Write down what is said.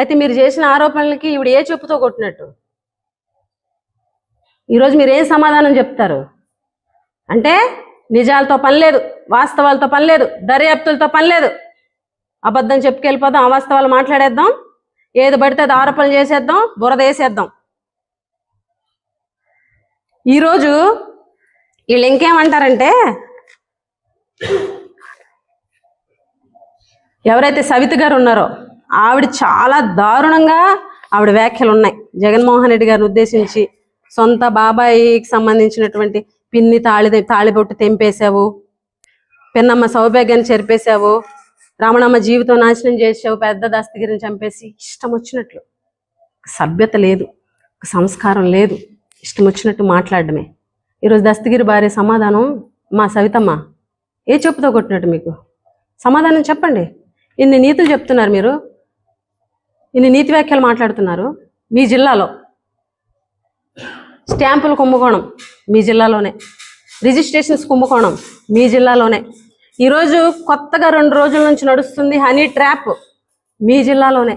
అయితే మీరు చేసిన ఆరోపణలకి ఈవిడ ఏ చెప్పుతో కొట్టినట్టు? ఈరోజు మీరు ఏం సమాధానం చెప్తారు? అంటే నిజాలతో పని లేదు, వాస్తవాలతో పని లేదు, దర్యాప్తులతో పని లేదు, అబద్ధం చెప్పుకెళ్ళిపోదాం, అవాస్తవాలు మాట్లాడేద్దాం, ఏది పడితే అది ఆరోపణలు చేసేద్దాం, బురద వేసేద్దాం. ఈరోజు వీళ్ళు ఇంకేమంటారంటే, ఎవరైతే సవిత గారు ఉన్నారో ఆవిడ చాలా దారుణంగా ఆవిడ వ్యాఖ్యలు ఉన్నాయి జగన్మోహన్ రెడ్డి గారిని ఉద్దేశించి. సొంత బాబాయికి సంబంధించినటువంటి పిన్ని తాళిబొట్టు తెంపేశావు, పిన్నమ్మ సౌభాగ్యాన్ని చెరిపేశావు, రమణమ్మ జీవితం నాశనం చేసావు, పెద్ద దస్తగిరిని చంపేసి ఇష్టం వచ్చినట్లు. సభ్యత లేదు, సంస్కారం లేదు, ఇష్టం వచ్చినట్టు మాట్లాడడమే. ఈరోజు దస్తగిరి భార్య సమాధానం, మా సవితమ్మ ఏ చెప్పుతో కొట్టినట్టు మీకు సమాధానం చెప్పండి. ఇన్ని నీతులు చెప్తున్నారు మీరు, ఇన్ని నీతి వ్యాఖ్యలు మాట్లాడుతున్నారు. మీ జిల్లాలో స్టాంపులు కుంభకోణం మీ జిల్లాలోనే, రిజిస్ట్రేషన్స్ కుంభకోణం మీ జిల్లాలోనే. ఈరోజు కొత్తగా 2 రోజుల నుంచి నడుస్తుంది హనీ ట్రాప్ మీ జిల్లాలోనే.